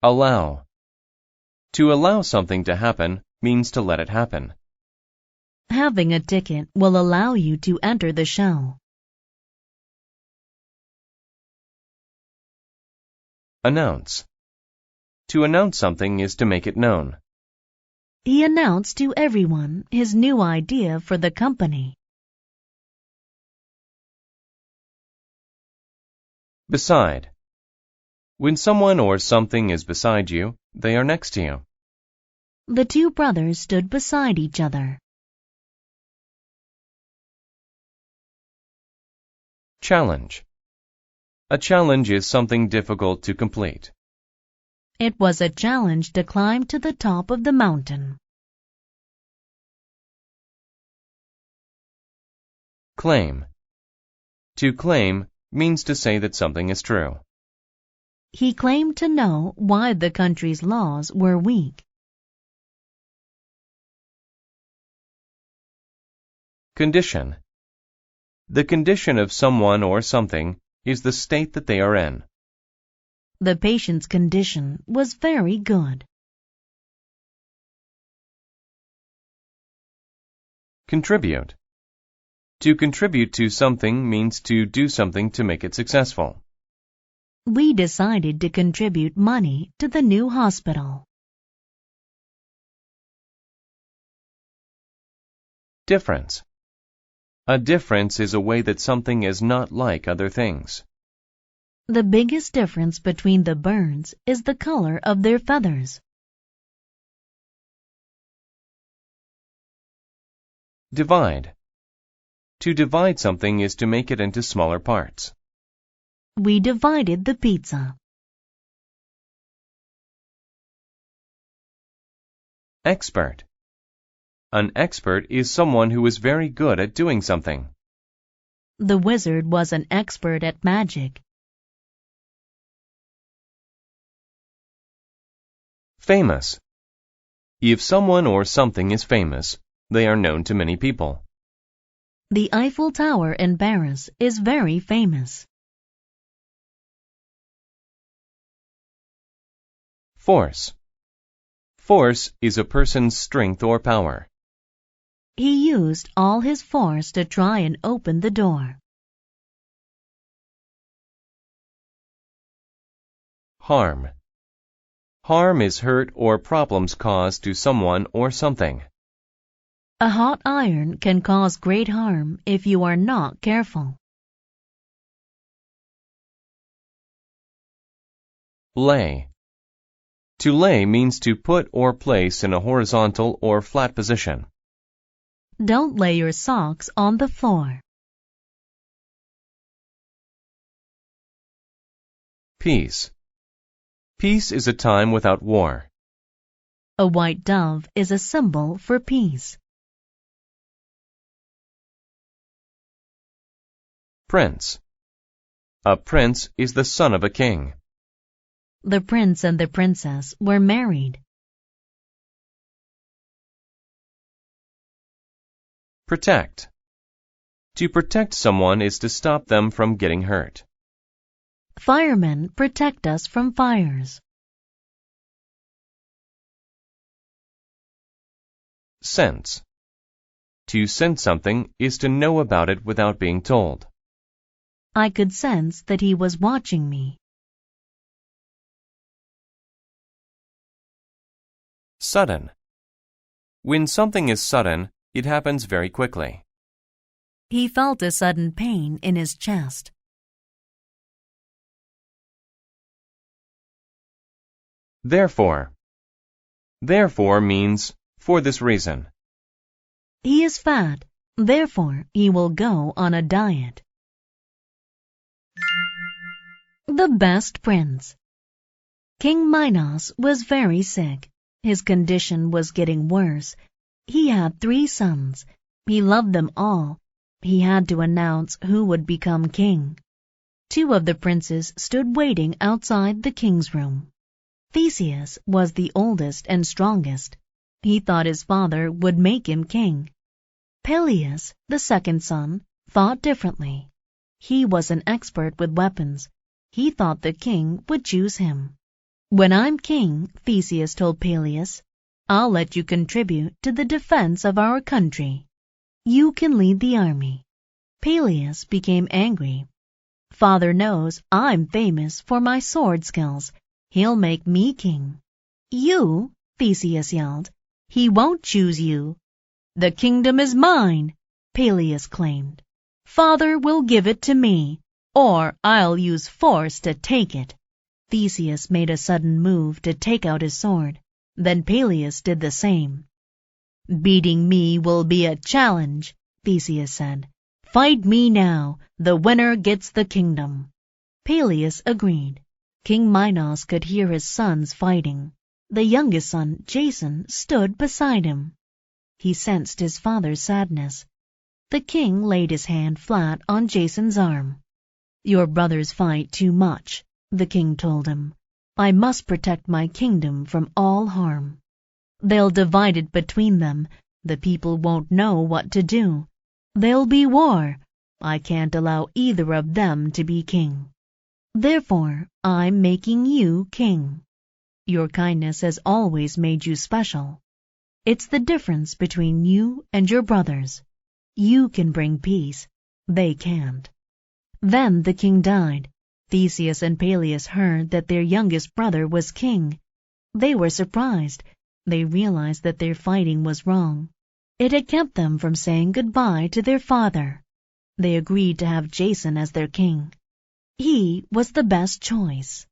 Allow. To allow something to happen means to let it happen. Having a ticket will allow you to enter the show. Announce. To announce something is to make it known. He announced to everyone his new idea for the company. Beside. When someone or something is beside you, they are next to you. The two brothers stood beside each other. Challenge. A challenge is something difficult to complete. It was a challenge to climb to the top of the mountain. Claim. To claim means to say that something is true. He claimed to know why the country's laws were weak. Condition. The condition of someone or something is the state that they are in. The patient's condition was very good. Contribute. To contribute to something means to do something to make it successful. We decided to contribute money to the new hospital. Difference. A difference is a way that something is not like other things. The biggest difference between the birds is the color of their feathers. Divide. To divide something is to make it into smaller parts. We divided the pizza. Expert. An expert is someone who is very good at doing something. The wizard was an expert at magic. Famous. If someone or something is famous, they are known to many people. The Eiffel Tower in Paris is very famous. Force. Force is a person's strength or power. He used all his force to try and open the door. Harm. Harm is hurt or problems caused to someone or something. A hot iron can cause great harm if you are not careful. Lay. To lay means to put or place in a horizontal or flat position. Don't lay your socks on the floor. Peace. Peace is a time without war. A white dove is a symbol for peace. Prince. A prince is the son of a king. The prince and the princess were married. Protect. To protect someone is to stop them from getting hurt. Firemen protect us from fires. Sense. To sense something is to know about it without being told. I could sense that he was watching me. Sudden. When something is sudden, it happens very quickly. He felt a sudden pain in his chest. Therefore. Therefore means for this reason. He is fat, therefore he will go on a diet. The best prince. King Minos was very sick. His condition was getting worse. He had 3 sons. He loved them all. He had to announce who would become king. 2 of the princes stood waiting outside the king's room. Theseus was the oldest and strongest. He thought his father would make him king. Peleus, the second son, thought differently. He was an expert with weapons. He thought the king would choose him. When I'm king, Theseus told Peleus, I'll let you contribute to the defense of our country. You can lead the army. Peleus became angry. Father knows I'm famous for my sword skills. He'll make me king. You? Theseus yelled. He won't choose you. The kingdom is mine, Peleus claimed. Father will give it to me, or I'll use force to take it. Theseus made a sudden move to take out his sword. Then Peleus did the same. Beating me will be a challenge, Theseus said. Fight me now. The winner gets the kingdom. Peleus agreed. King Minos could hear his sons fighting. The youngest son, Jason, stood beside him. He sensed his father's sadness. The king laid his hand flat on Jason's arm. Your brothers fight too much, the king told him. I must protect my kingdom from all harm. They'll divide it between them. The people won't know what to do. There'll be war. I can't allow either of them to be king. Therefore, I'm making you king. Your kindness has always made you special. It's the difference between you and your brothers. You can bring peace. They can't. Then the king died. Theseus and Peleus heard that their youngest brother was king. They were surprised. They realized that their fighting was wrong. It had kept them from saying goodbye to their father. They agreed to have Jason as their king. He was the best choice.